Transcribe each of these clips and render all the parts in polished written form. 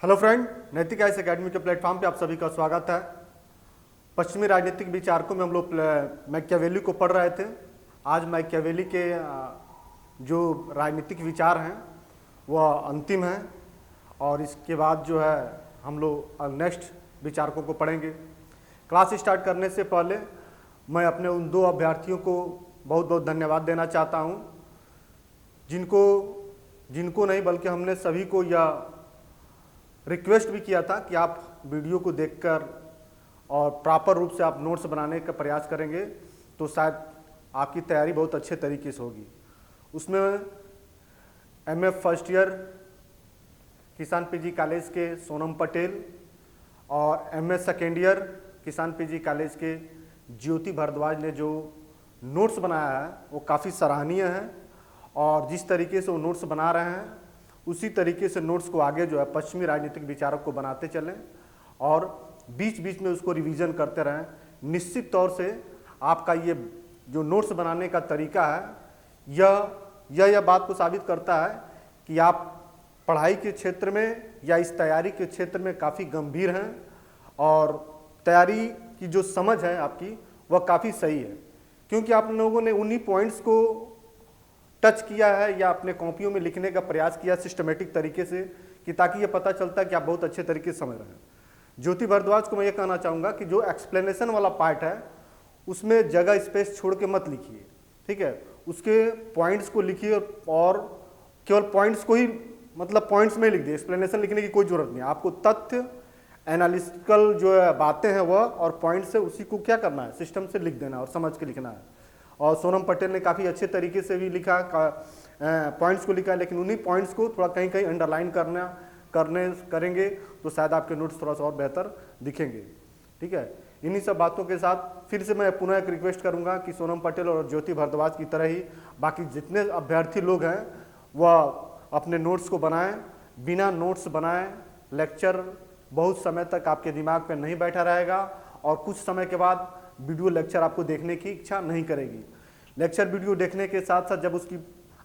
Hello friend, नैतिक ice academy के platform पे आप सभी का स्वागत है। पश्चिमी राजनीतिक विचारकों में हम लोग मैकियावेली को पढ़ रहे थे। आज मैकियावेली के जो राजनीतिक विचार हैं वह अंतिम हैं और इसके बाद जो है हम लोग नेक्स्ट विचारकों को पढ़ेंगे। क्लास स्टार्ट करने से पहले मैं अपने उन दो अभ्यर्थियों को बहुत बहुत धन्यवाद देना चाहता हूं, जिनको नहीं बल्कि हमने सभी को यह रिक्वेस्ट भी किया था कि आप वीडियो को देखकर और प्रॉपर रूप से आप नोट्स बनाने का प्रयास करेंगे तो शायद आपकी तैयारी बहुत अच्छे तरीके से होगी। उसमें एमए फर्स्ट ईयर किसान पीजी कॉलेज के सोनम पटेल और एमए सेकेंड ईयर किसान पीजी कॉलेज के ज्योति भारद्वाज ने जो नोट्स बनाया है वो काफ़ी सराहनीय है और जिस तरीके से वो नोट्स बना रहे हैं उसी तरीके से नोट्स को आगे जो है पश्चिमी राजनीतिक विचारक को बनाते चलें और बीच बीच में उसको रिवीजन करते रहें। निश्चित तौर से आपका ये जो नोट्स बनाने का तरीका है यह बात को साबित करता है कि आप पढ़ाई के क्षेत्र में या इस तैयारी के क्षेत्र में काफ़ी गंभीर हैं और तैयारी की जो समझ है आपकी वह काफ़ी सही है, क्योंकि आप लोगों ने उन्हीं पॉइंट्स को टच किया है या अपने कॉपियों में लिखने का प्रयास किया सिस्टमेटिक तरीके से कि ताकि ये पता चलता है कि आप बहुत अच्छे तरीके से समझ रहे हैं। ज्योति भारद्वाज को मैं ये कहना चाहूँगा कि जो एक्सप्लेनेशन वाला पार्ट है उसमें जगह स्पेस छोड़ के मत लिखिए, ठीक है। उसके पॉइंट्स को लिखिए और केवल पॉइंट्स को ही मतलब पॉइंट्स में लिख दिए, एक्सप्लेनेशन लिखने की कोई जरूरत नहीं। आपको तथ्य एनालिटिकल जो बातें हैं वह और पॉइंट से उसी को क्या करना है, सिस्टम से लिख देना और समझ के लिखना है। और सोनम पटेल ने काफ़ी अच्छे तरीके से भी लिखा, पॉइंट्स को लिखा, लेकिन उन्हीं पॉइंट्स को थोड़ा कहीं कहीं अंडरलाइन करेंगे तो शायद आपके नोट्स थोड़ा सा और बेहतर दिखेंगे, ठीक है। इन्हीं सब बातों के साथ फिर से मैं पुनः एक रिक्वेस्ट करूंगा कि सोनम पटेल और ज्योति भारद्वाज की तरह ही बाकी जितने अभ्यर्थी लोग हैं वह अपने नोट्स को बनाएं। बिना नोट्स बनाए लेक्चर बहुत समय तक आपके दिमाग पर नहीं बैठा रहेगा और कुछ समय के बाद वीडियो लेक्चर आपको देखने की इच्छा नहीं करेगी। लेक्चर वीडियो देखने के साथ साथ जब उसकी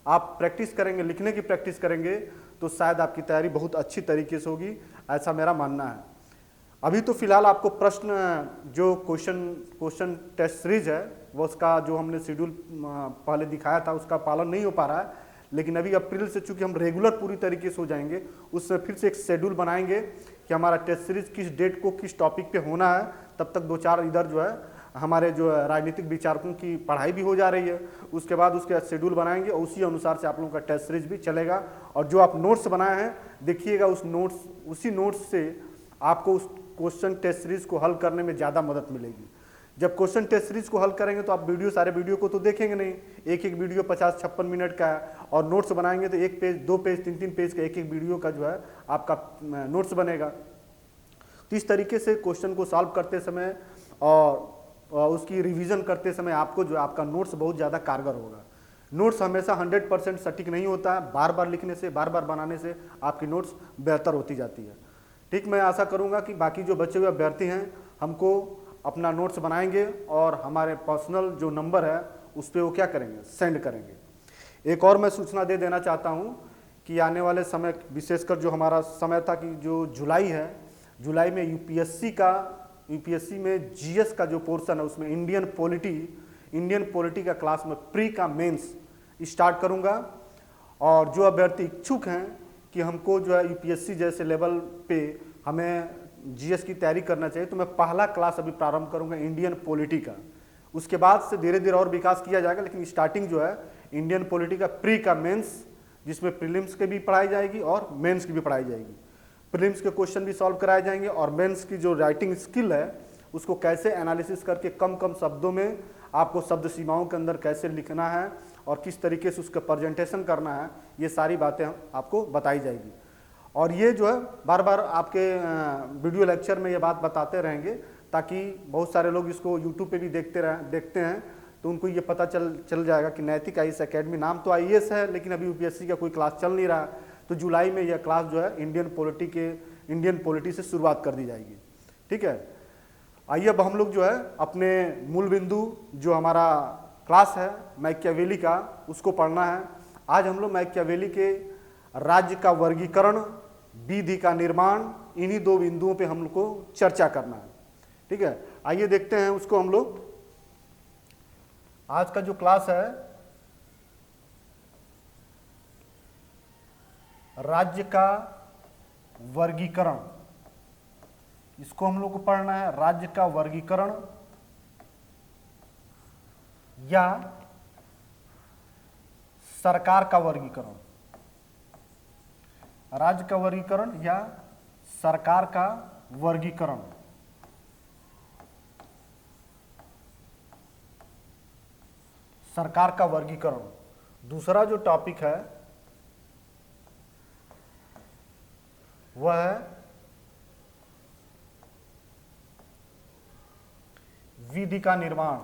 आप प्रैक्टिस करेंगे, लिखने की प्रैक्टिस करेंगे तो शायद आपकी तैयारी बहुत अच्छी तरीके से होगी, ऐसा मेरा मानना है। अभी तो फिलहाल आपको प्रश्न जो क्वेश्चन टेस्ट सीरीज है वो उसका जो हमने शेड्यूल पहले दिखाया था उसका पालन नहीं हो पा रहा है, लेकिन अभी अप्रैल से चूंकि हम रेगुलर पूरी तरीके से हो जाएंगे उसमें फिर से एक शेड्यूल बनाएंगे कि हमारा टेस्ट सीरीज किस डेट को किस टॉपिक पे होना है। तब तक 2-4 इधर जो है हमारे जो राजनीतिक विचारकों की पढ़ाई भी हो जा रही है, उसके बाद उसके शेड्यूल बनाएंगे और उसी अनुसार से आप लोगों का टेस्ट सीरीज भी चलेगा। और जो आप नोट्स बनाए हैं देखिएगा उसी नोट्स से आपको उस क्वेश्चन टेस्ट सीरीज को हल करने में ज़्यादा मदद मिलेगी। जब क्वेश्चन टेस्ट सीरीज को हल करेंगे तो आप सारे वीडियो को तो देखेंगे नहीं, एक वीडियो 50-56 मिनट का है और नोट्स बनाएंगे तो 1 पेज 2 पेज 3-3 पेज का एक वीडियो का जो है आपका नोट्स बनेगा। तो इस तरीके से क्वेश्चन को सॉल्व करते समय और उसकी रिवीजन करते समय आपको जो आपका नोट्स बहुत ज़्यादा कारगर होगा। नोट्स हमेशा 100% सटीक नहीं होता है, बार बार लिखने से बार बार बनाने से आपकी नोट्स बेहतर होती जाती है, ठीक। मैं आशा करूंगा कि बाकी जो बचे हुए अभ्यर्थी हैं हमको अपना नोट्स बनाएंगे और हमारे पर्सनल जो नंबर है उस पर वो क्या करेंगे, सेंड करेंगे। एक और मैं सूचना दे देना चाहता हूँ कि आने वाले समय विशेषकर जो हमारा समय था कि जो जुलाई है, जुलाई में यूपीएससी में जीएस का जो पोर्शन है उसमें इंडियन पॉलिटी का क्लास में प्री का मेंस स्टार्ट करूंगा। और जो अभ्यर्थी इच्छुक हैं कि हमको जो है यूपीएससी जैसे लेवल पे हमें जीएस की तैयारी करना चाहिए तो मैं पहला क्लास अभी प्रारंभ करूंगा इंडियन पॉलिटी का। उसके बाद से धीरे धीरे और विकास किया जाएगा, लेकिन स्टार्टिंग जो है इंडियन पॉलिटी का प्री का मेंस, जिसमें प्रीलिम्स की भी पढ़ाई जाएगी और मेंस की भी पढ़ाई जाएगी। प्रीलिम्स के क्वेश्चन भी सॉल्व कराए जाएंगे और मेंस की जो राइटिंग स्किल है उसको कैसे एनालिसिस करके कम कम शब्दों में आपको शब्द सीमाओं के अंदर कैसे लिखना है और किस तरीके से उसका प्रेजेंटेशन करना है, ये सारी बातें आपको बताई जाएगी। और ये जो है बार बार आपके वीडियो लेक्चर में ये बात बताते रहेंगे ताकि बहुत सारे लोग इसको यूट्यूब पे भी देखते हैं तो उनको ये पता चल जाएगा कि नैतिक आईएएस एकेडमी, नाम तो आईएएस है लेकिन अभी यूपीएससी का कोई क्लास चल नहीं रहा। तो जुलाई में यह क्लास जो है इंडियन पॉलिटी से शुरुआत कर दी जाएगी, ठीक है। आइए अब हम लोग जो है अपने मूल बिंदु जो हमारा क्लास है मैकियावेली का उसको पढ़ना है। आज हम लोग मैकियावेली के राज्य का वर्गीकरण, विधि का निर्माण, इन्हीं दो बिंदुओं पे हम लोग को चर्चा करना है। ठीक है, आइए देखते हैं उसको हम लोग। आज का जो क्लास है राज्य का वर्गीकरण, इसको हम लोग को पढ़ना है। राज्य का वर्गीकरण या सरकार का वर्गीकरण, राज्य का वर्गीकरण या सरकार का वर्गीकरण। सरकार का वर्गीकरण। दूसरा जो टॉपिक है वह है विधि का निर्माण।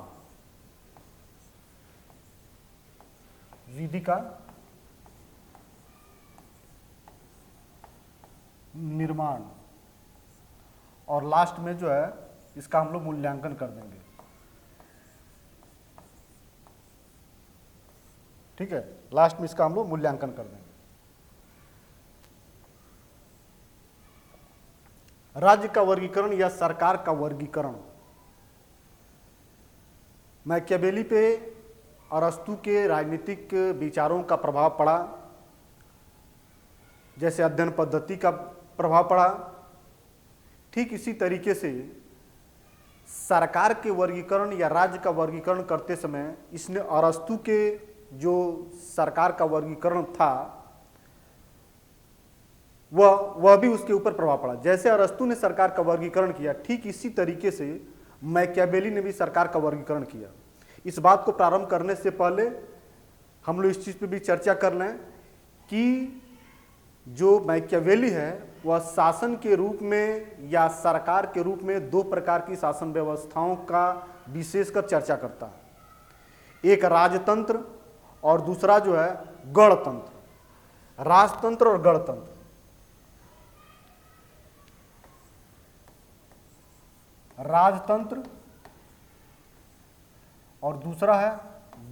विधि का निर्माण, और लास्ट में जो है इसका हम लोग मूल्यांकन कर देंगे। ठीक है, लास्ट में इसका हम लोग मूल्यांकन कर देंगे। राज्य का वर्गीकरण या सरकार का वर्गीकरण। मैकियावेली पे अरस्तू के राजनीतिक विचारों का प्रभाव पड़ा, जैसे अध्ययन पद्धति का प्रभाव पड़ा, ठीक इसी तरीके से सरकार के वर्गीकरण या राज्य का वर्गीकरण करते समय इसने अरस्तू के जो सरकार का वर्गीकरण था वह भी उसके ऊपर प्रभाव पड़ा। जैसे अरस्तू ने सरकार का वर्गीकरण किया, ठीक इसी तरीके से मैकियावेली ने भी सरकार का वर्गीकरण किया। इस बात को प्रारंभ करने से पहले हम लोग इस चीज़ पे भी चर्चा कर लें कि जो मैकियावेली है वह शासन के रूप में या सरकार के रूप में दो प्रकार की शासन व्यवस्थाओं का विशेषकर चर्चा करता है। एक राजतंत्र और दूसरा जो है गणतंत्र। राजतंत्र और गणतंत्र। राजतंत्र और दूसरा है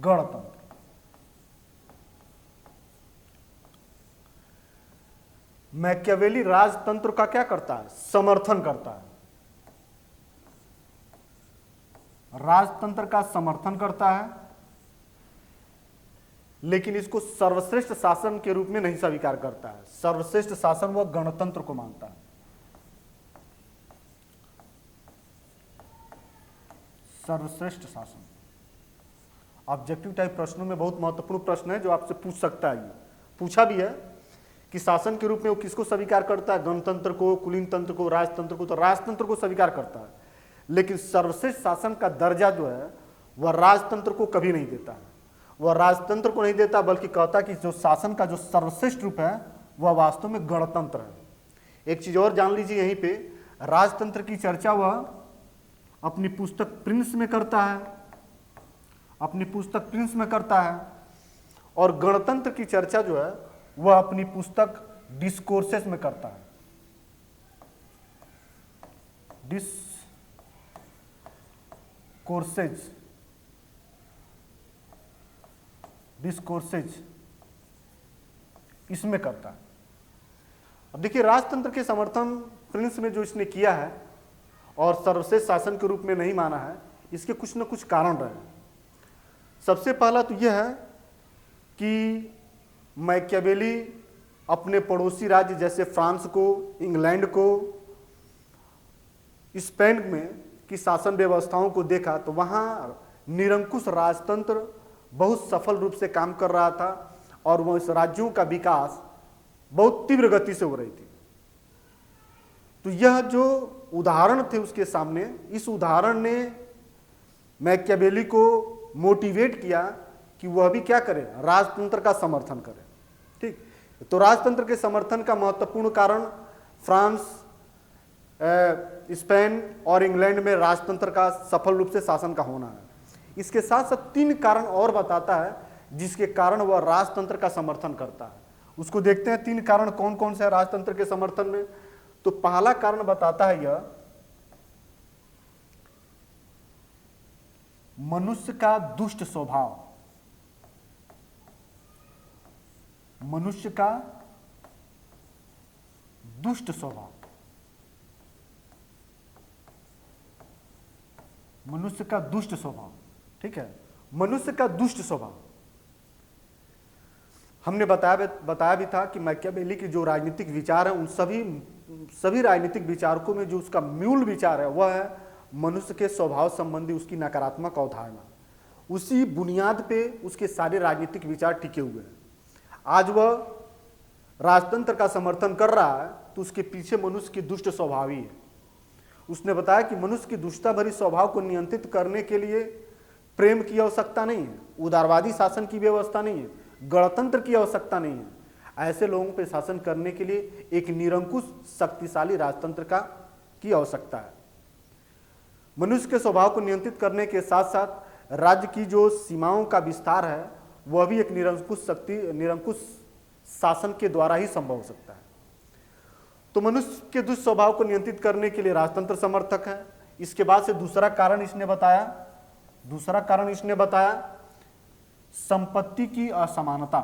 गणतंत्र। मैकियावेली राजतंत्र का क्या करता है? समर्थन करता है। राजतंत्र का समर्थन करता है, लेकिन इसको सर्वश्रेष्ठ शासन के रूप में नहीं स्वीकार करता है। सर्वश्रेष्ठ शासन वह गणतंत्र को मानता है। सर्वश्रेष्ठ शासन ऑब्जेक्टिव टाइप प्रश्नों में बहुत महत्वपूर्ण प्रश्न है जो आपसे पूछ सकता है। ये पूछा भी है कि शासन के रूप में वो किसको स्वीकार करता है? गणतंत्र को, कुलीन तंत्र को, राजतंत्र को। तो राजतंत्र को स्वीकार करता है, लेकिन सर्वश्रेष्ठ शासन का दर्जा जो है वह राजतंत्र को कभी नहीं देता है। वह राजतंत्र को नहीं देता, बल्कि कहता है कि जो शासन का जो सर्वश्रेष्ठ रूप है वह वास्तव में गणतंत्र है। एक चीज और जान लीजिए यहीं पे, राजतंत्र की चर्चा वह अपनी पुस्तक प्रिंस में करता है, अपनी पुस्तक प्रिंस में करता है, और गणतंत्र की चर्चा जो है वह अपनी पुस्तक डिस्कोर्सेस में करता है। डिस्कोर्सेज इसमें करता है। अब देखिए, राजतंत्र के समर्थन प्रिंस में जो इसने किया है और सर्वश्रेष्ठ शासन के रूप में नहीं माना है, इसके कुछ न कुछ कारण रहे। सबसे पहला तो यह है कि मैकियावेली अपने पड़ोसी राज्य जैसे फ्रांस को, इंग्लैंड को, स्पेन में की शासन व्यवस्थाओं को देखा तो वहाँ निरंकुश राजतंत्र बहुत सफल रूप से काम कर रहा था और वह इस राज्यों का विकास बहुत तीव्र गति से हो रही थी। तो यह जो उदाहरण थे उसके सामने, इस उदाहरण ने मैकियावेली को मोटिवेट किया कि वह भी क्या करे? राजतंत्र का समर्थन करे। ठीक, तो राजतंत्र के समर्थन का महत्वपूर्ण कारण फ्रांस, स्पेन और इंग्लैंड में राजतंत्र का सफल रूप से शासन का होना है। इसके साथ साथ तीन कारण और बताता है जिसके कारण वह राजतंत्र का समर्थन करता है। उसको देखते हैं, तीन कारण कौन कौन से है राजतंत्र के समर्थन में। तो पहला कारण बताता है यह, मनुष्य का दुष्ट स्वभाव। मनुष्य का दुष्ट स्वभाव, मनुष्य का दुष्ट स्वभाव। ठीक है, मनुष्य का दुष्ट स्वभाव। हमने बताया भी था कि मैकियावेली के जो राजनीतिक विचार हैं उन सभी राजनीतिक विचारकों में जो उसका मूल विचार है वह है मनुष्य के स्वभाव संबंधी उसकी नकारात्मक अवधारणा। उसी बुनियाद पे उसके सारे राजनीतिक विचार टिके हुए हैं। आज वह राजतंत्र का समर्थन कर रहा है तो उसके पीछे मनुष्य की दुष्ट स्वभाव ही है। उसने बताया कि मनुष्य की दुष्टता भरी स्वभाव को नियंत्रित करने के लिए प्रेम की आवश्यकता नहीं है, उदारवादी शासन की व्यवस्था नहीं है, गणतंत्र की आवश्यकता नहीं है। ऐसे लोगों पर शासन करने के लिए एक निरंकुश शक्तिशाली राजतंत्र की आवश्यकता है। मनुष्य के स्वभाव को नियंत्रित करने के साथ साथ राज्य की जो सीमाओं का विस्तार है वह भी एक निरंकुश शासन के द्वारा ही संभव हो सकता है। तो मनुष्य के दुष्ट स्वभाव को नियंत्रित करने के लिए राजतंत्र समर्थक है। इसके बाद से दूसरा कारण इसने बताया संपत्ति की असमानता।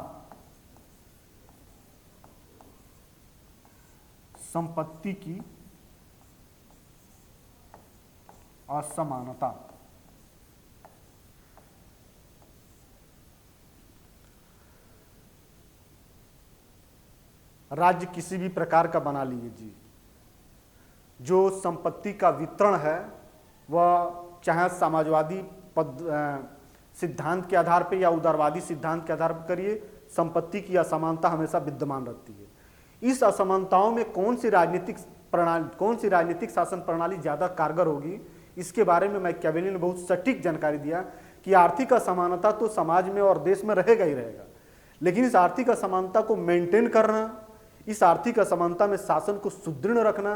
संपत्ति की असमानता। राज्य किसी भी प्रकार का बना लीजिए, जो संपत्ति का वितरण है वह चाहे समाजवादी सिद्धांत के आधार पर या उदारवादी सिद्धांत के आधार पर करिए, संपत्ति की असमानता हमेशा विद्यमान रहती है। इस असमानताओं में कौन सी राजनीतिक शासन प्रणाली ज़्यादा कारगर होगी, इसके बारे में मैकियावेली ने बहुत सटीक जानकारी दिया कि आर्थिक असमानता तो समाज में और देश में रहेगा ही रहेगा, लेकिन इस आर्थिक असमानता को मेंटेन करना, इस आर्थिक असमानता में शासन को सुदृढ़ रखना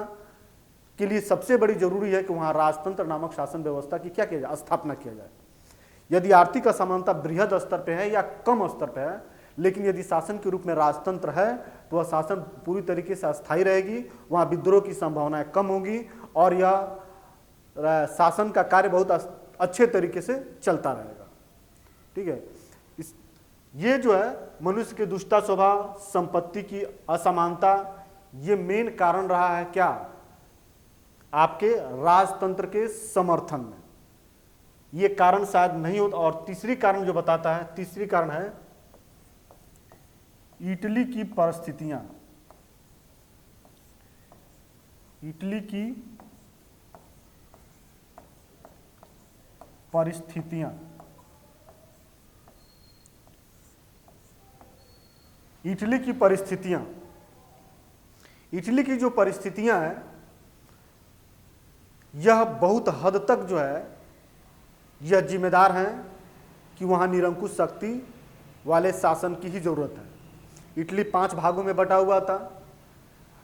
के लिए सबसे बड़ी जरूरी है कि वहाँ राजतंत्र नामक शासन व्यवस्था की क्या किया जाए, स्थापना किया जाए। यदि आर्थिक असमानता बृहद स्तर पर है या कम स्तर पर है, लेकिन यदि शासन के रूप में राजतंत्र है तो वह शासन पूरी तरीके से अस्थायी रहेगी, वहाँ विद्रोह की संभावनाएं कम होगी और यह शासन का कार्य बहुत अच्छे तरीके से चलता रहेगा। ठीक है, ये जो है मनुष्य के दुष्टा स्वभाव, संपत्ति की असमानता, ये मेन कारण रहा है क्या आपके राजतंत्र के समर्थन में। ये कारण शायद नहीं होता। और तीसरी कारण जो बताता है, तीसरी कारण है इटली की परिस्थितियां। इटली की परिस्थितियां, इटली की परिस्थितियां, इटली की जो परिस्थितियां हैं यह बहुत हद तक जो है यह जिम्मेदार हैं कि वहाँ निरंकुश शक्ति वाले शासन की ही जरूरत है। इटली 5 भागों में बटा हुआ था,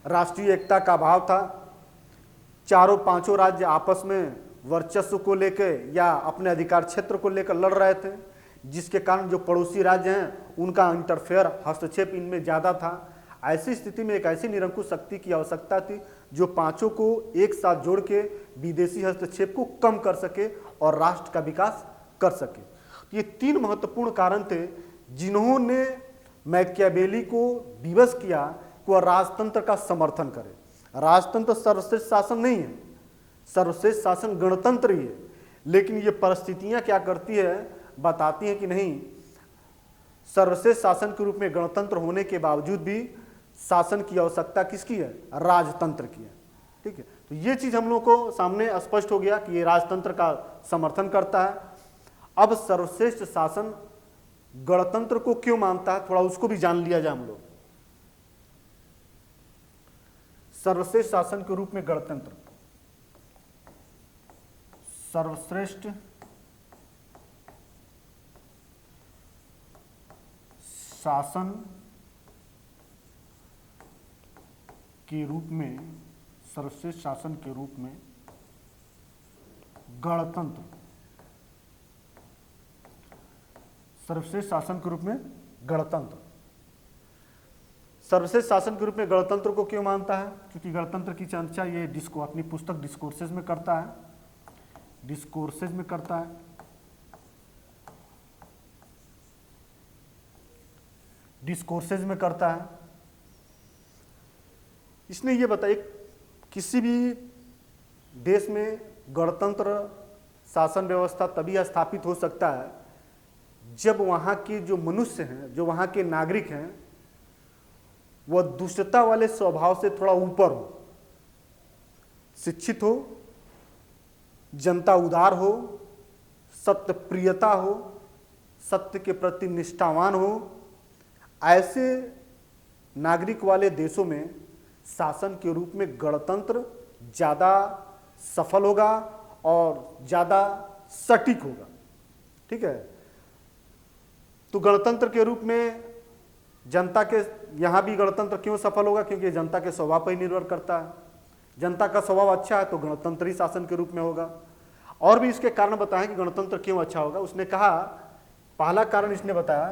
राष्ट्रीय एकता का अभाव था, पांचों राज्य आपस में वर्चस्व को लेकर या अपने अधिकार क्षेत्र को लेकर लड़ रहे थे, जिसके कारण जो पड़ोसी राज्य हैं उनका इंटरफेयर, हस्तक्षेप इनमें ज़्यादा था। ऐसी स्थिति में एक ऐसी निरंकुश शक्ति की आवश्यकता थी जो पांचों को एक साथ जोड़ के विदेशी हस्तक्षेप को कम कर सके और राष्ट्र का विकास कर सके। ये 3 महत्वपूर्ण कारण थे जिन्होंने मैकियावेली को विवश किया कि वह राजतंत्र का समर्थन करे। राजतंत्र सर्वश्रेष्ठ शासन नहीं है, सर्वश्रेष्ठ शासन गणतंत्र ही है, लेकिन ये परिस्थितियां क्या करती है, बताती हैं कि नहीं, सर्वश्रेष्ठ शासन के रूप में गणतंत्र होने के बावजूद भी शासन की आवश्यकता किसकी है, राजतंत्र की है। ठीक है, तो ये चीज हम लोग को सामने स्पष्ट हो गया कि ये राजतंत्र का समर्थन करता है। अब सर्वश्रेष्ठ शासन गणतंत्र को क्यों मानता है, थोड़ा उसको भी जान लिया जाए हम लोग। सर्वश्रेष्ठ शासन के रूप में गणतंत्र, सर्वश्रेष्ठ शासन के रूप में, सर्वश्रेष्ठ शासन के रूप में गणतंत्र, सर्वश्रेष्ठ शासन के रूप में गणतंत्र, सर्वश्रेष्ठ शासन के रूप में गणतंत्र को क्यों मानता है, क्योंकि गणतंत्र की चर्चा ये अपनी पुस्तक डिस्कोर्सेज में करता है, डिस्कोर्सेज में करता है। डिस्कोर्सेज में करता है। इसने ये बताया किसी भी देश में गणतंत्र शासन व्यवस्था तभी स्थापित हो सकता है जब वहाँ के जो मनुष्य हैं, जो वहाँ के नागरिक हैं, वह दुष्टता वाले स्वभाव से थोड़ा ऊपर हो, शिक्षित हो, जनता उदार हो, सत्य प्रियता हो, सत्य के प्रति निष्ठावान हो। ऐसे नागरिक वाले देशों में शासन के रूप में गणतंत्र ज़्यादा सफल होगा और ज़्यादा सटीक होगा। ठीक है, तो गणतंत्र के रूप में जनता के यहाँ भी गणतंत्र क्यों सफल होगा? क्योंकि जनता के स्वभाव पर ही निर्भर करता है। जनता का स्वभाव अच्छा है तो गणतंत्री शासन के रूप में होगा। और भी इसके कारण बताएं कि गणतंत्र क्यों अच्छा होगा। उसने कहा, पहला कारण इसने बताया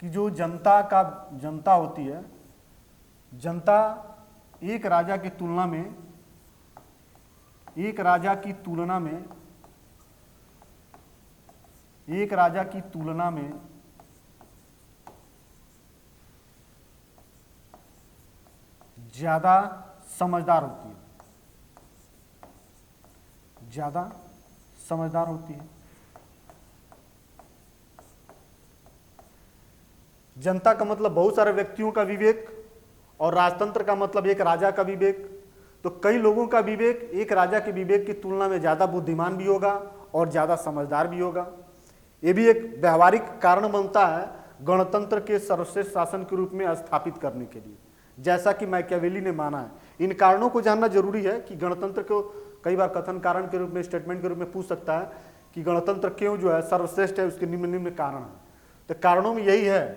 कि जो जनता होती है, जनता एक राजा की तुलना में ज्यादा समझदार होती है, जनता का मतलब बहुत सारे व्यक्तियों का विवेक और राजतंत्र का मतलब एक राजा का विवेक। तो कई लोगों का विवेक एक राजा के विवेक की तुलना में ज़्यादा बुद्धिमान भी होगा और ज़्यादा समझदार भी होगा। ये भी एक व्यवहारिक कारण बनता है गणतंत्र के सर्वश्रेष्ठ शासन के रूप में स्थापित करने के लिए, जैसा कि मैकियावेली ने माना है। इन कारणों को जानना जरूरी है कि गणतंत्र को कई बार कथन कारण के रूप में, स्टेटमेंट के रूप में पूछ सकता है कि गणतंत्र क्यों जो है सर्वश्रेष्ठ है, उसके निम्न निम्न कारण है। तो कारणों में यही है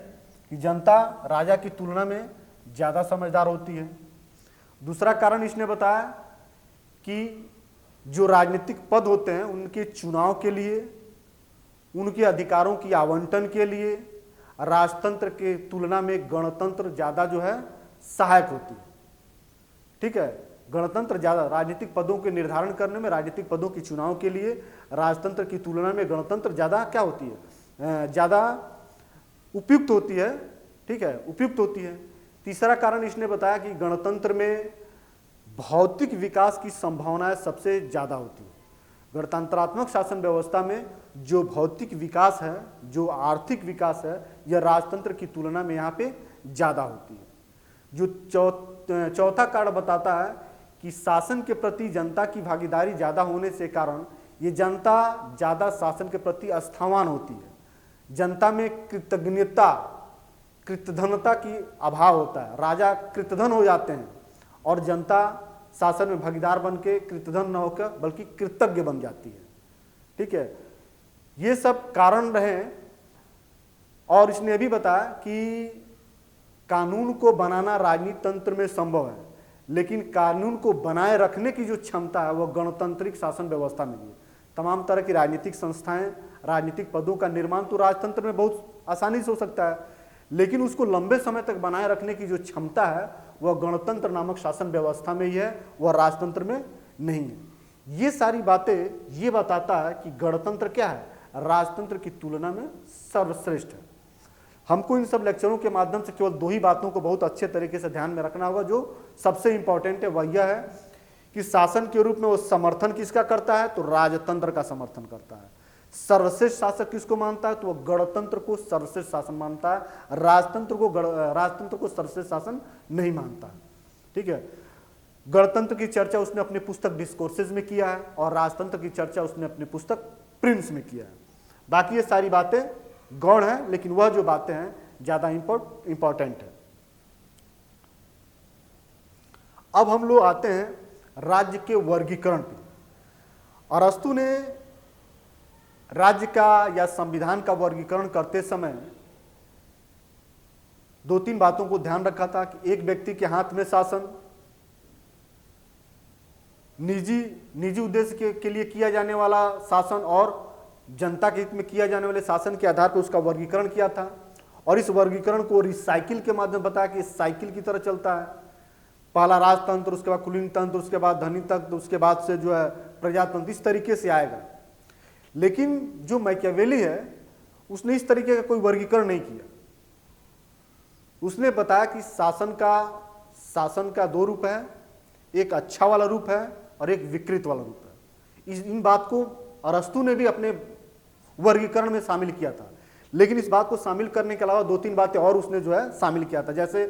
कि जनता राजा की तुलना में ज़्यादा समझदार होती है। दूसरा कारण इसने बताया कि जो राजनीतिक पद होते हैं उनके चुनाव के लिए, उनके अधिकारों की आवंटन के लिए राजतंत्र के तुलना में गणतंत्र ज़्यादा जो है सहायक होती है। ठीक है, गणतंत्र ज़्यादा राजनीतिक पदों के निर्धारण करने में, राजनीतिक पदों के चुनाव के लिए राजतंत्र की तुलना में गणतंत्र ज़्यादा क्या होती है, ज़्यादा उपयुक्त होती है। ठीक है, उपयुक्त होती है। तीसरा कारण इसने बताया कि गणतंत्र में भौतिक विकास की संभावनाएं सबसे ज़्यादा होती है। गणतंत्रात्मक शासन व्यवस्था में जो भौतिक विकास है, जो आर्थिक विकास है, यह राजतंत्र की तुलना में यहाँ पे ज़्यादा होती है। जो चौथा कारण बताता है कि शासन के प्रति जनता की भागीदारी ज़्यादा होने से कारण ये जनता ज़्यादा शासन के प्रति आस्थावान होती है। जनता में कृतधनता की अभाव होता है। राजा कृतधन हो जाते हैं और जनता शासन में भागीदार बन के कृतधन न होकर बल्कि कृतज्ञ बन जाती है। ठीक है, ये सब कारण रहे। और इसने भी बताया कि कानून को बनाना राजनीतिक तंत्र में संभव है, लेकिन कानून को बनाए रखने की जो क्षमता है वह गणतांत्रिक शासन व्यवस्था में भी है। तमाम तरह की राजनीतिक संस्थाएं, राजनीतिक पदों का निर्माण तो राजतंत्र में बहुत आसानी से हो सकता है, लेकिन उसको लंबे समय तक बनाए रखने की जो क्षमता है वह गणतंत्र नामक शासन व्यवस्था में ही है, वह राजतंत्र में नहीं है। ये सारी बातें ये बताता है कि गणतंत्र क्या है, राजतंत्र की तुलना में सर्वश्रेष्ठ है। हमको इन सब लेक्चरों के माध्यम से केवल दो ही बातों को बहुत अच्छे तरीके से ध्यान में रखना होगा। जो सबसे इंपॉर्टेंट है वह यह है कि शासन के रूप में वो समर्थन किसका करता है, तो राजतंत्र का समर्थन करता है। सर्वश्रेष्ठ शासक किसको मानता है, तो वह गणतंत्र को सर्वश्रेष्ठ शासन मानता है। राजतंत्र को सर्वश्रेष्ठ शासन नहीं मानता है। ठीक है, गणतंत्र की चर्चा उसने अपनी पुस्तक डिस्कोर्सेज में किया है और राजतंत्र की चर्चा उसने अपनी पुस्तक प्रिंस में किया है। बाकी ये सारी बातें गौण है, लेकिन वह जो बातें हैं ज्यादा इंपॉर्टेंट है। अब हम लोग आते हैं राज्य के वर्गीकरण पे। अरस्तु ने राज्य का या संविधान का वर्गीकरण करते समय दो तीन बातों को ध्यान रखा था कि एक व्यक्ति के हाथ में शासन, निजी उद्देश्य के लिए किया जाने वाला शासन और जनता के हित में किया जाने वाले शासन के आधार पर उसका वर्गीकरण किया था। और इस वर्गीकरण को रिसाइकिल के माध्यम बताया कि साइकिल की तरह चलता है। पहला राजतंत्र, उसके बाद कुलीन तंत्र, उसके बाद धनी तंत्र, उसके बाद से जो है प्रजातंत्र, इस तरीके से आएगा। लेकिन जो मैकियावेली है उसने इस तरीके का कोई वर्गीकरण नहीं किया। उसने बताया कि शासन का शासन का दो रूप है, एक अच्छा वाला रूप है और एक विकृत वाला रूप है। इन बात को अरस्तु ने भी अपने वर्गीकरण में शामिल किया था, लेकिन इस बात को शामिल करने के अलावा 2-3 बातें और उसने जो है शामिल किया था। जैसे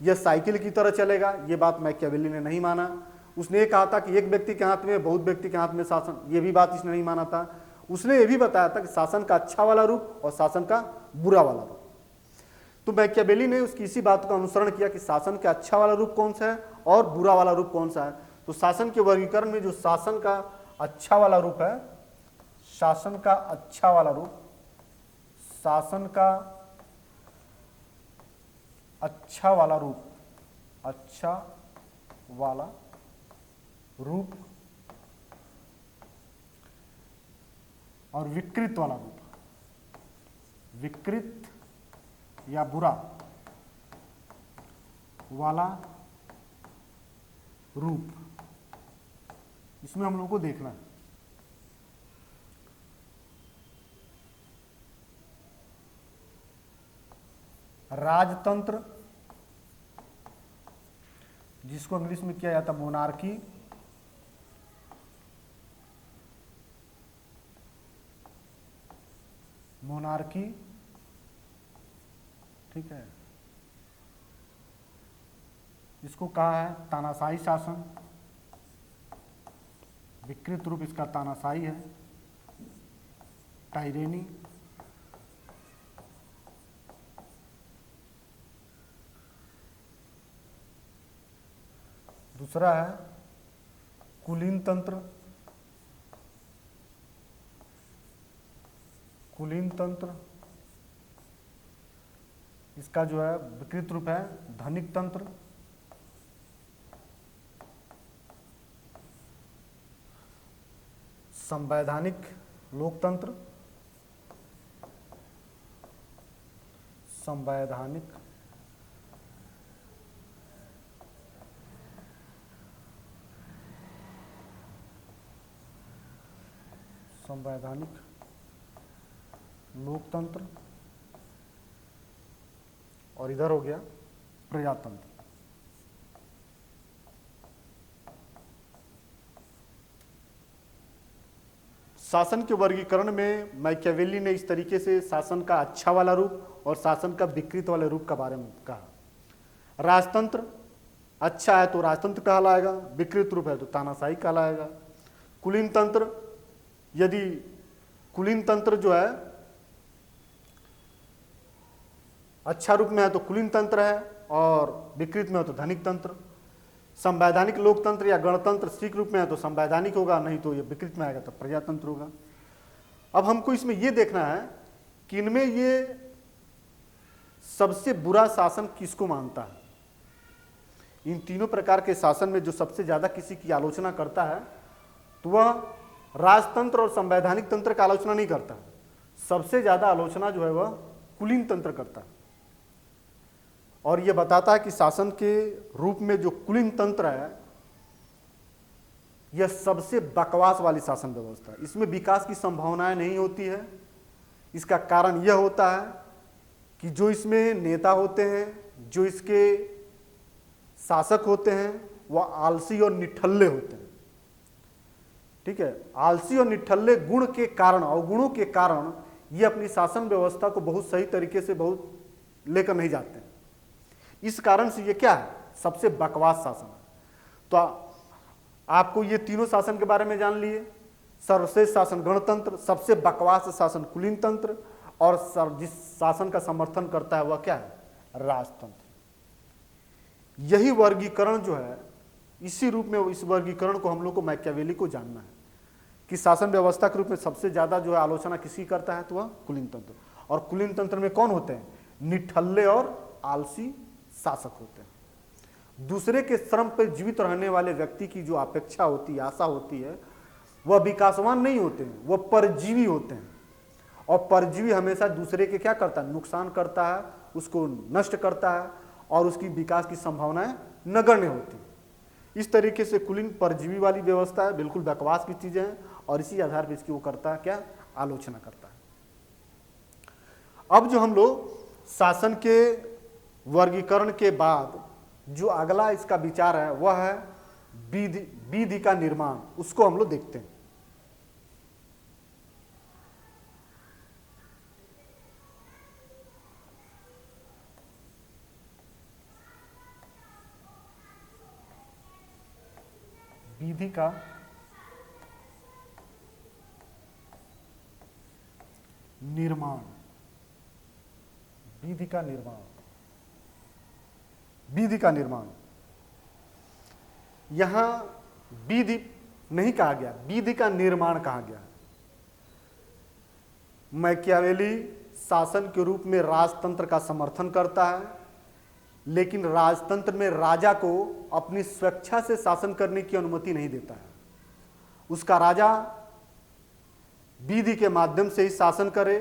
यह साइकिल की तरह चलेगा, ये बात मैकियावेली ने नहीं माना। उसने ये कहा था कि एक व्यक्ति के हाथ में बहुत व्यक्ति के हाथ में शासन, ये भी बात इसने नहीं माना था। उसने ये भी बताया था कि शासन का अच्छा वाला रूप और शासन का बुरा वाला रूप। तो मैकियावेली ने उसकी इसी बात का अनुसरण किया कि शासन का अच्छा वाला रूप कौन सा है और बुरा वाला रूप कौन सा है। तो शासन के वर्गीकरण में जो शासन का अच्छा वाला रूप है, शासन का अच्छा वाला रूप, शासन का अच्छा वाला रूप, अच्छा वाला रूप और विकृत वाला रूप, विकृत या बुरा वाला रूप, इसमें हम लोगों को देखना है। राजतंत्र, जिसको इंग्लिश में किया जाता मोनार्की, मोनार्की, ठीक है, इसको कहा है तानाशाही शासन, विकृत रूप इसका तानाशाही है, टायरेनी। दूसरा है कुलीन तंत्र, कुलीन तंत्र, इसका जो है विकृत रूप है धनिक तंत्र। संवैधानिक लोकतंत्र, संवैधानिक संवैधानिक लोकतंत्र, और इधर हो गया प्रजातंत्र। शासन के वर्गीकरण में मैकियावेली ने इस तरीके से शासन का अच्छा वाला रूप और शासन का विकृत वाले रूप के बारे में कहा। राजतंत्र अच्छा है तो राजतंत्र कहलाएगा, विकृत रूप है तो तानाशाही कहलाएगा। कुलीन तंत्र, यदि कुलीन तंत्र जो है अच्छा रूप में है तो कुलीन तंत्र है और विकृत में हो तो धनिक तंत्र। संवैधानिक लोकतंत्र या गणतंत्र ठीक रूप में है तो संवैधानिक होगा, नहीं तो ये विकृत में आएगा तो प्रजातंत्र होगा। अब हमको इसमें ये देखना है कि इनमें ये सबसे बुरा शासन किसको मानता है। इन तीनों प्रकार के शासन में जो सबसे ज्यादा किसी की आलोचना करता है तो वह राजतंत्र और संवैधानिक तंत्र का आलोचना नहीं करता। सबसे ज्यादा आलोचना जो है वह कुलीन तंत्र करता है और यह बताता है कि शासन के रूप में जो कुलीन तंत्र है यह सबसे बकवास वाली शासन व्यवस्था है। इसमें विकास की संभावनाएं नहीं होती है। इसका कारण यह होता है कि जो इसमें नेता होते हैं, जो इसके शासक होते हैं, वह आलसी और निठल्ले होते हैं। ठीक है, आलसी और निठल्ले गुण के कारण, अवगुणों के कारण ये अपनी शासन व्यवस्था को बहुत सही तरीके से बहुत लेकर नहीं जाते हैं। इस कारण से ये क्या है, सबसे बकवास शासन है। तो आपको ये तीनों शासन के बारे में जान लिए। सर्वश्रेष्ठ शासन गणतंत्र, सबसे बकवास शासन कुलीन तंत्र, और जिस शासन का समर्थन करता है वह क्या है, राजतंत्र। यही वर्गीकरण जो है, इसी रूप में इस वर्गीकरण को हम लोग को मैकियावेली को जानना है कि शासन व्यवस्था के रूप में सबसे ज्यादा जो है आलोचना किसी करता है तो वह कुलीन तंत्र। और कुलीन तंत्र में कौन होते हैं, निठल्ले और आलसी शासक होते हैं। दूसरे के श्रम पर जीवित रहने वाले व्यक्ति की जो अपेक्षा होती है, आशा होती है, वह विकासवान नहीं होते हैं, वह परजीवी होते हैं। और परजीवी हमेशा दूसरे के क्या करता है, नुकसान करता है, उसको नष्ट करता है और उसकी विकास की संभावनाएं नगण्य होती है। इस तरीके से कुलीन परजीवी वाली व्यवस्था है, बिल्कुल बकवास की चीजें हैं और इसी आधार पर इसकी वो करता है क्या, आलोचना करता है। अब जो हम लोग शासन के वर्गीकरण के बाद जो अगला इसका विचार है वह है विधि, विधि का निर्माण। उसको हम लोग देखते हैं। विधि का निर्माण, विधि का निर्माण, विधि का निर्माण। यहां विधि नहीं कहा गया, विधि का निर्माण कहा गया। मैकियावेली शासन के रूप में राजतंत्र का समर्थन करता है, लेकिन राजतंत्र में राजा को अपनी स्वेच्छा से शासन करने की अनुमति नहीं देता है। उसका राजा विधि के माध्यम से ही शासन करे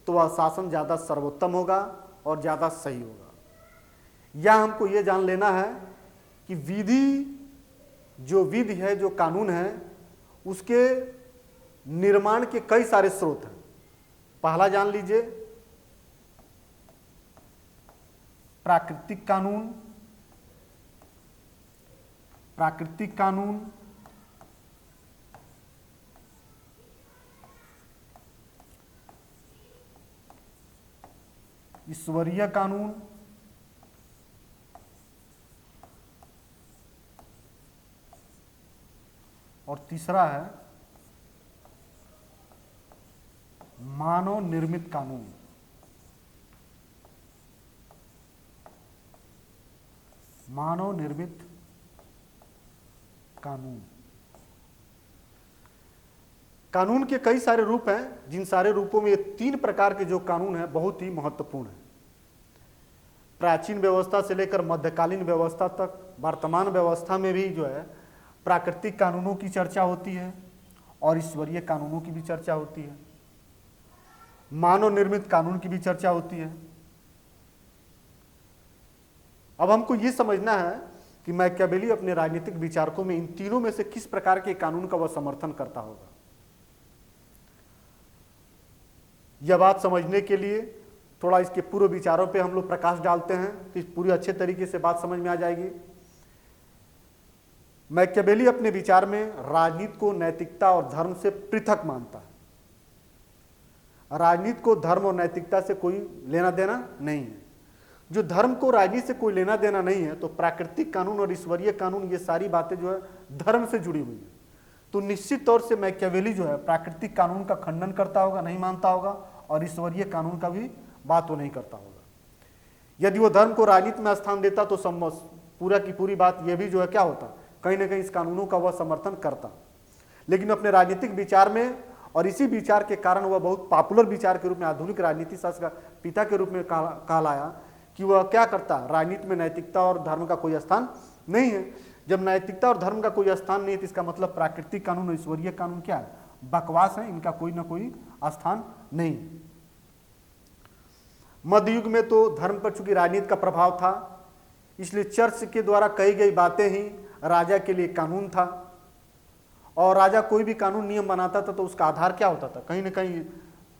तो वह शासन ज्यादा सर्वोत्तम होगा और ज्यादा सही होगा। या हमको यह जान लेना है कि विधि, जो विधि है, जो कानून है, उसके निर्माण के कई सारे स्रोत हैं। पहला जान लीजिए, प्राकृतिक कानून। प्राकृतिक कानून, ईश्वरीय कानून, और तीसरा है मानव निर्मित कानून। मानव निर्मित कानून। कानून के कई सारे रूप हैं, जिन सारे रूपों में ये तीन प्रकार के जो कानून हैं बहुत ही महत्वपूर्ण है। प्राचीन व्यवस्था से लेकर मध्यकालीन व्यवस्था तक, वर्तमान व्यवस्था में भी जो है प्राकृतिक कानूनों की चर्चा होती है और ईश्वरीय कानूनों की भी चर्चा होती है, मानव निर्मित कानून की भी चर्चा होती है। अब हमको ये समझना है कि मैकियावेली अपने राजनीतिक विचारकों में इन तीनों में से किस प्रकार के कानून का वह समर्थन करता होगा। यह बात समझने के लिए थोड़ा इसके पूर्व विचारों पे हम लोग प्रकाश डालते हैं तो इस पूरी अच्छे तरीके से बात समझ में आ जाएगी। मैकियावेली अपने विचार में राजनीति को नैतिकता और धर्म से पृथक मानता है। राजनीति को धर्म और नैतिकता से कोई लेना देना नहीं है। जो धर्म को राजनीति से कोई लेना देना नहीं है, तो प्राकृतिक कानून और ईश्वरीय कानून, ये सारी बातें जो है धर्म से जुड़ी हुई है। तो निश्चित तौर से मैकियावेली जो है प्राकृतिक कानून का खंडन करता होगा, नहीं मानता होगा, और ईश्वरीय कानून का भी बात वो नहीं करता होगा। यदि वो धर्म को राजनीति में स्थान देता तो पूरा की पूरी बात ये भी जो है क्या होता, कहीं ना कहीं इस कानूनों का वह समर्थन करता। लेकिन अपने राजनीतिक विचार में, और इसी विचार के कारण वह बहुत पॉपुलर विचार के रूप में, आधुनिक राजनीति शास्त्र का पिता के रूप में कहलाया, कि वह क्या करता, राजनीति में नैतिकता और धर्म का कोई स्थान नहीं है। जब नैतिकता और धर्म का कोई स्थान नहीं है तो इसका मतलब प्राकृतिक कानून और ईश्वरीय कानून क्या है, बकवास है, इनका कोई ना कोई स्थान नहीं। मध्य युग में तो धर्म पर चूंकि राजनीति का प्रभाव था, इसलिए चर्च के द्वारा कही गई बातें ही राजा के लिए कानून था, और राजा कोई भी कानून नियम बनाता था तो उसका आधार क्या होता था, कहीं ना कहीं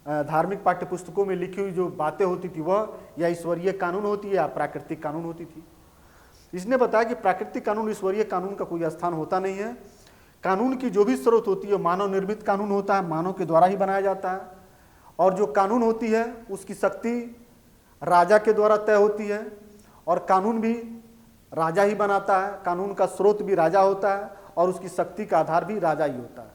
धार्मिक पाठ्य पुस्तकों में लिखी हुई जो बातें होती थी वह या ईश्वरीय कानून होती है या प्राकृतिक कानून होती थी। इसने बताया कि प्राकृतिक कानून, ईश्वरीय कानून का कोई स्थान होता नहीं है। कानून की जो भी स्रोत होती है मानव निर्मित कानून होता है, मानव के द्वारा ही बनाया जाता है, और जो कानून होती है उसकी शक्ति राजा के द्वारा तय होती है, और कानून भी राजा ही बनाता है, कानून का स्रोत भी राजा होता है, और उसकी शक्ति का आधार भी राजा ही होता है।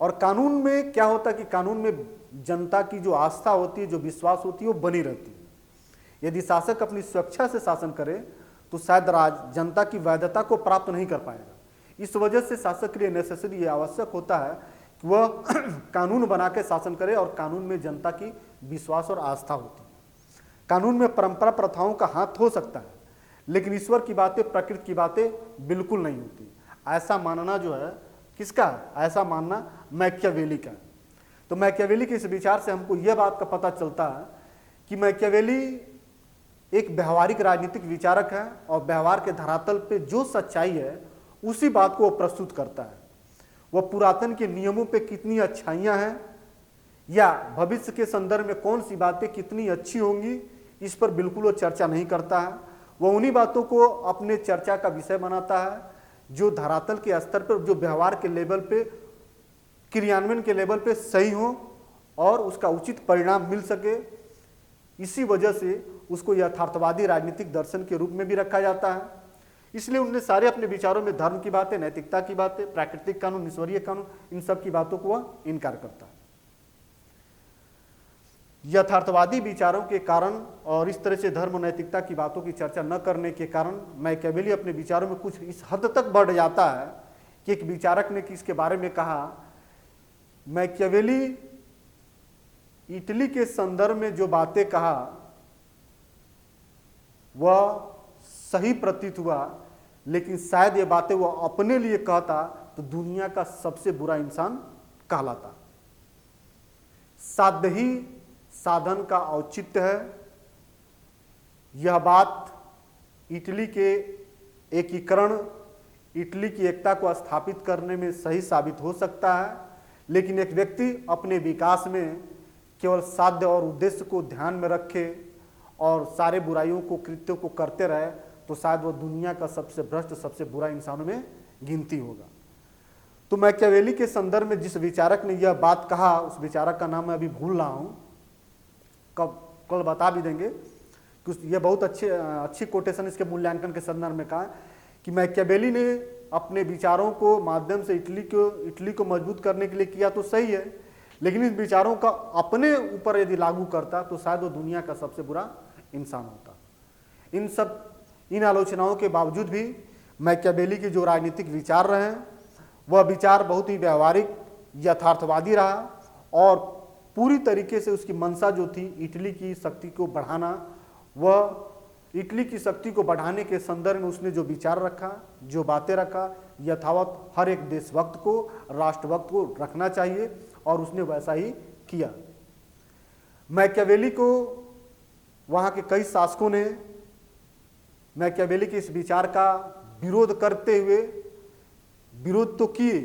और कानून में क्या होता है कि कानून में जनता की जो आस्था होती है, जो विश्वास होती है, वो बनी रहती है। यदि शासक अपनी स्वेच्छा से शासन करे तो शायद जनता की वैधता को प्राप्त नहीं कर पाएगा। इस वजह से शासक के लिए नेसेसरी, ये आवश्यक होता है कि वह कानून बना के शासन करे, और कानून में जनता की विश्वास और आस्था होती है। कानून में परंपरा प्रथाओं का हाथ हो सकता है, लेकिन ईश्वर की बातें, प्रकृति की बातें बिल्कुल नहीं होती। ऐसा मानना जो है किसका, ऐसा मानना मैकियावेली का। तो मैकियावेली के इस विचार से हमको यह बात का पता चलता है कि मैकियावेली एक व्यवहारिक राजनीतिक विचारक है, और व्यवहार के धरातल पे जो सच्चाई है उसी बात को वो प्रस्तुत करता है। वह पुरातन के नियमों पे कितनी अच्छाइयाँ हैं या भविष्य के संदर्भ में कौन सी बातें कितनी अच्छी होंगी, इस पर बिल्कुल वो चर्चा नहीं करता है। वह उन्हीं बातों को अपने चर्चा का विषय बनाता है जो धरातल के स्तर पर, जो व्यवहार के लेवल पे, क्रियान्वयन के लेवल पे सही हो और उसका उचित परिणाम मिल सके। इसी वजह से उसको यथार्थवादी राजनीतिक दर्शन के रूप में भी रखा जाता है। इसलिए उन्होंने सारे अपने विचारों में धर्म की बातें, नैतिकता की बातें, प्राकृतिक कानून, ईश्वरीय कानून, इन सब की बातों को वह इनकार करता है। यथार्थवादी विचारों के कारण और इस तरह से धर्म और नैतिकता की बातों की चर्चा न करने के कारण मैकियावेली अपने विचारों में कुछ इस हद तक बढ़ जाता है कि एक विचारक ने किसके बारे में कहा, मैकियावेली इटली के संदर्भ में जो बातें कहा वह सही प्रतीत हुआ, लेकिन शायद ये बातें वह अपने लिए कहता तो दुनिया का सबसे बुरा इंसान कहलाता। साध्य ही साधन का औचित्य है। यह बात इटली के एकीकरण, इटली की एकता को स्थापित करने में सही साबित हो सकता है, लेकिन एक व्यक्ति अपने विकास में केवल साध्य और उद्देश्य को ध्यान में रखे और सारे बुराइयों को, कृत्यों को करते रहे तो शायद वह दुनिया का सबसे भ्रष्ट, सबसे बुरा इंसानों में गिनती होगा। तो मैकियावेली के संदर्भ में जिस विचारक ने यह बात कहा, उस विचारक का नाम मैं अभी भूल रहा हूं, कल बता भी देंगे कि यह बहुत अच्छी कोटेशन इसके मूल्यांकन के संदर्भ में कहा कि मैकियावेली ने अपने विचारों को माध्यम से इटली को मजबूत करने के लिए किया तो सही है, लेकिन इन विचारों का अपने ऊपर यदि लागू करता तो शायद वो दुनिया का सबसे बुरा इंसान होता। इन आलोचनाओं के बावजूद भी मैकियावेली के जो राजनीतिक विचार रहे हैं वह विचार बहुत ही व्यवहारिक, यथार्थवादी रहा और पूरी तरीके से उसकी मंशा जो थी इटली की शक्ति को बढ़ाना, वह इटली की शक्ति को बढ़ाने के संदर्भ में उसने जो विचार रखा, जो बातें रखा, यथावत हर एक देशभक्त को, राष्ट्रभक्त को रखना चाहिए और उसने वैसा ही किया। मैकियावेली को वहाँ के कई शासकों ने मैकियावेली के इस विचार का विरोध करते हुए विरोध तो किए,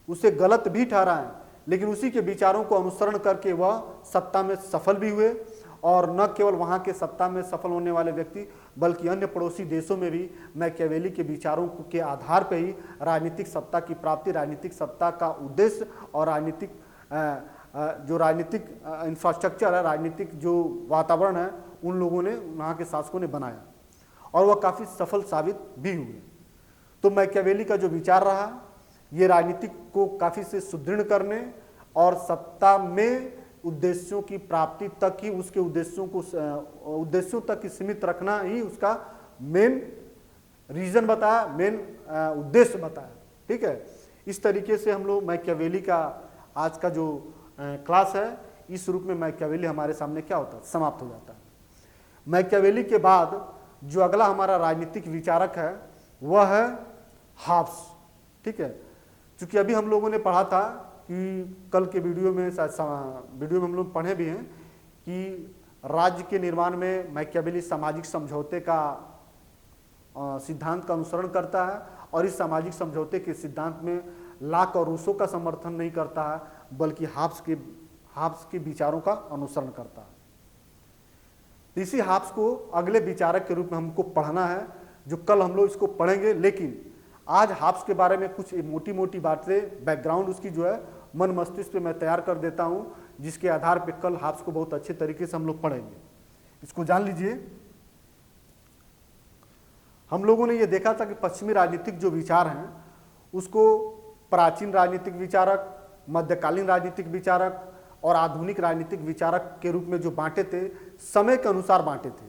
उसे गलत भी ठहराए, लेकिन उसी के विचारों को अनुसरण करके वह सत्ता में सफल भी हुए और न केवल वहाँ के सत्ता में सफल होने वाले व्यक्ति बल्कि अन्य पड़ोसी देशों में भी मैकियावेली के विचारों के आधार पर ही राजनीतिक सत्ता की प्राप्ति, राजनीतिक सत्ता का उद्देश्य और राजनीतिक इंफ्रास्ट्रक्चर है, राजनीतिक जो वातावरण है, उन लोगों ने, वहाँ के शासकों ने बनाया और वह काफ़ी सफल साबित भी हुए। तो मैकियावेली का जो विचार रहा ये राजनीतिक को काफ़ी से सुदृढ़ करने और सत्ता में उद्देश्यों की प्राप्ति तक ही, उसके उद्देश्यों तक ही सीमित रखना ही उसका मेन रीजन बताया, मेन उद्देश्य बताया। ठीक है, इस तरीके से हम लोग मैकियावेली का आज का जो क्लास है, इस रूप में मैकियावेली हमारे सामने क्या होता है, समाप्त हो जाता है। मैकियावेली के बाद जो अगला हमारा राजनीतिक विचारक है वह है हाब्स। ठीक है, चूंकि अभी हम लोगों ने पढ़ा था कि कल के वीडियो में हम लोग पढ़े भी हैं कि राज्य के निर्माण में मैकियावेली सामाजिक समझौते का सिद्धांत का अनुसरण करता है और इस सामाजिक समझौते के सिद्धांत में लाक और रूसो का समर्थन नहीं करता है, बल्कि हाब्स के विचारों का अनुसरण करता है। इसी हाब्स को अगले विचारक के रूप में हमको पढ़ना है, जो कल हम लोग इसको पढ़ेंगे। लेकिन आज हाब्स के बारे में कुछ मोटी मोटी बातें, बैकग्राउंड उसकी जो है मन मस्तिष्क पे मैं तैयार कर देता हूं, जिसके आधार पे कल हाब्स को बहुत अच्छे तरीके से हम लोग पढ़ेंगे। इसको जान लीजिए। हम लोगों ने ये देखा था कि पश्चिमी राजनीतिक जो विचार हैं उसको प्राचीन राजनीतिक विचारक, मध्यकालीन राजनीतिक विचारक और आधुनिक राजनीतिक विचारक के रूप में जो बांटे थे, समय के अनुसार बांटे थे।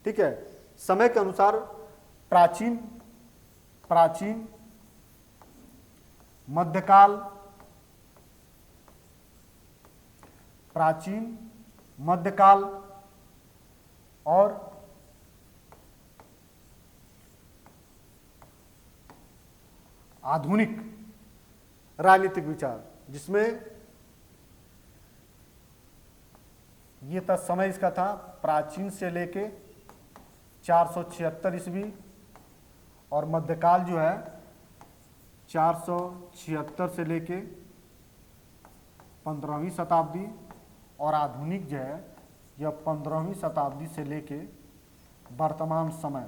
ठीक है, समय के अनुसार प्राचीन, मध्यकाल, प्राचीन, मध्यकाल और आधुनिक राजनीतिक विचार, जिसमें ये था समय इसका था प्राचीन से लेके 476 ईस्वी और मध्यकाल जो है 476 से लेके 15वीं शताब्दी और आधुनिक जो है यह 15वीं शताब्दी से लेके वर्तमान समय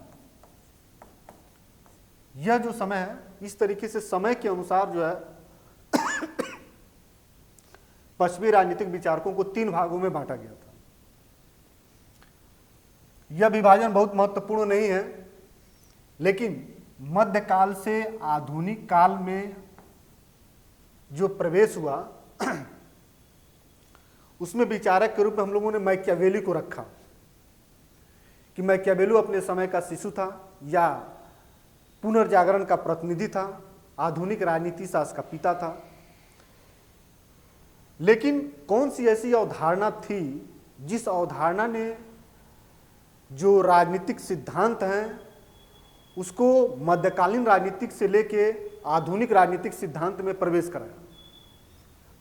यह जो समय है, इस तरीके से समय के अनुसार जो है पश्चिमी राजनीतिक विचारकों को 3 भागों में बांटा गया था। यह विभाजन बहुत महत्वपूर्ण नहीं है, लेकिन मध्यकाल से आधुनिक काल में जो प्रवेश हुआ उसमें विचारक के रूप में हम लोगों ने मैकियावेली को रखा कि मैकियावेली अपने समय का शिशु था या पुनर्जागरण का प्रतिनिधि था, आधुनिक राजनीति शास्त्र का पिता था। लेकिन कौन सी ऐसी अवधारणा थी जिस अवधारणा ने जो राजनीतिक सिद्धांत हैं उसको मध्यकालीन राजनीतिक से लेके आधुनिक राजनीतिक सिद्धांत में प्रवेश कराया?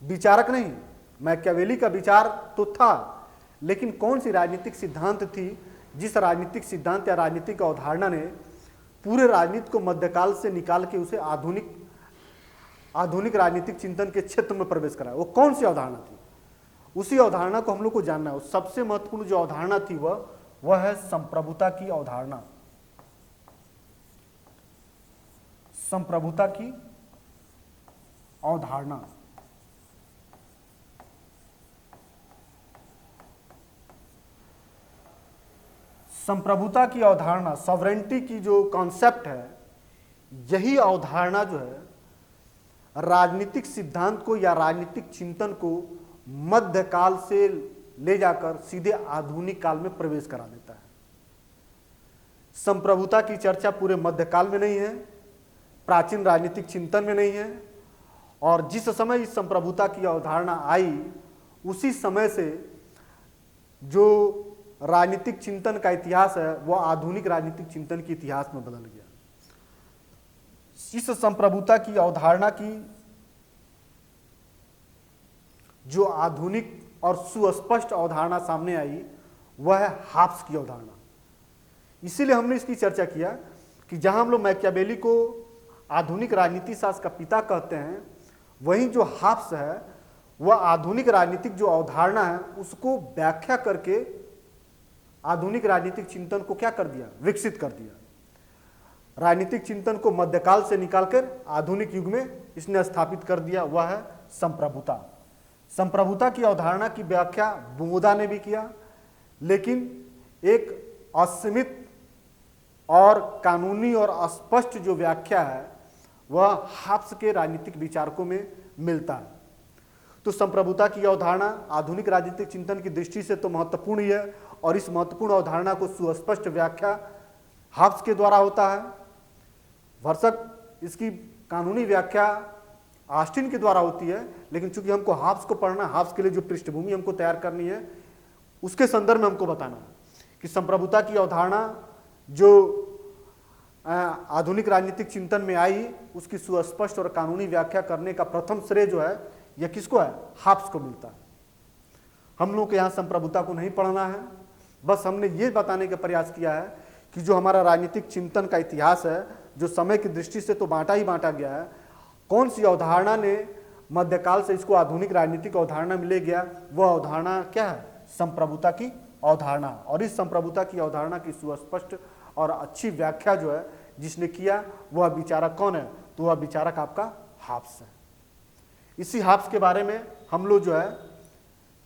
विचारक नहीं, मैकियावेली का विचार तो था, लेकिन कौन सी राजनीतिक सिद्धांत थी जिस राजनीतिक सिद्धांत या राजनीतिक अवधारणा ने पूरे राजनीति को मध्यकाल से निकाल के उसे आधुनिक राजनीतिक चिंतन के क्षेत्र में प्रवेश कराया? वो कौन सी अवधारणा थी? उसी अवधारणा को हम लोग को जानना है। सबसे महत्वपूर्ण जो अवधारणा थी वह है संप्रभुता की अवधारणा। संप्रभुता की अवधारणा। संप्रभुता की अवधारणा, सॉवरेंटी की जो कॉन्सेप्ट है, यही अवधारणा जो है राजनीतिक सिद्धांत को या राजनीतिक चिंतन को मध्यकाल से ले जाकर सीधे आधुनिक काल में प्रवेश करा देता है। संप्रभुता की चर्चा पूरे मध्यकाल में नहीं है, प्राचीन राजनीतिक चिंतन में नहीं है, और जिस समय इस संप्रभुता की अवधारणा आई उसी समय से जो राजनीतिक चिंतन का इतिहास है वह आधुनिक राजनीतिक चिंतन के इतिहास में बदल गया। इस संप्रभुता की अवधारणा की जो आधुनिक और सुस्पष्ट अवधारणा सामने आई वह है हाब्स की अवधारणा। इसीलिए हमने इसकी चर्चा किया कि जहां हम लोग मैकियावेली को आधुनिक राजनीति शास्त्र का पिता कहते हैं, वहीं जो हाब्स है वह आधुनिक राजनीतिक जो अवधारणा है उसको व्याख्या करके आधुनिक राजनीतिक चिंतन को क्या कर दिया? विकसित कर दिया। राजनीतिक चिंतन को मध्यकाल से निकालकर आधुनिक युग में इसने स्थापित कर दिया, वह है संप्रभुता। संप्रभुता की अवधारणा की व्याख्या बुमोदा ने भी किया, लेकिन एक असीमित और कानूनी और अस्पष्ट जो व्याख्या है वह हाब्स के राजनीतिक विचारकों में मिलता है। तो संप्रभुता की अवधारणा आधुनिक राजनीतिक चिंतन की दृष्टि से तो महत्वपूर्ण ही है, और इस महत्वपूर्ण अवधारणा को सुस्पष्ट व्याख्या हाब्स के द्वारा होता है। भरसक इसकी कानूनी व्याख्या ऑस्टिन के द्वारा होती है, लेकिन चूंकि हमको हाब्स को पढ़ना, हाब्स के लिए जो पृष्ठभूमि हमको तैयार करनी है उसके संदर्भ में हमको बताना है कि संप्रभुता की अवधारणा जो आधुनिक राजनीतिक चिंतन में आई उसकी सुस्पष्ट और कानूनी व्याख्या करने का प्रथम श्रेय जो है यह किसको है? हाब्स को मिलता है। हम लोग के यहाँ संप्रभुता को नहीं पढ़ना है, बस हमने ये बताने का प्रयास किया है कि जो हमारा राजनीतिक चिंतन का इतिहास है, जो समय की दृष्टि से तो बांटा ही बांटा गया है, कौन सी अवधारणा ने मध्यकाल से इसको आधुनिक राजनीतिक अवधारणा में ले गया, वह अवधारणा क्या है? संप्रभुता की अवधारणा। और इस संप्रभुता की अवधारणा की सुस्पष्ट और अच्छी व्याख्या जो है जिसने किया वह विचारक कौन है? तो वह विचारक आपका हाब्स है। इसी हाब्स के बारे में हम लोग जो है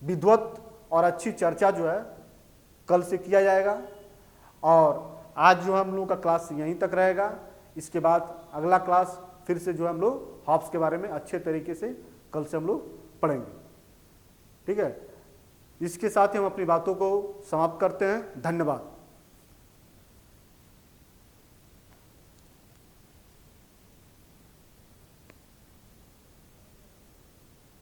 विद्वत और अच्छी चर्चा जो है कल से किया जाएगा, और आज जो हम लोगों का क्लास यहीं तक रहेगा। इसके बाद अगला क्लास फिर से जो हम लोग हाब्स के बारे में अच्छे तरीके से कल से हम लोग पढ़ेंगे। ठीक है, इसके साथ ही हम अपनी बातों को समाप्त करते हैं। धन्यवाद।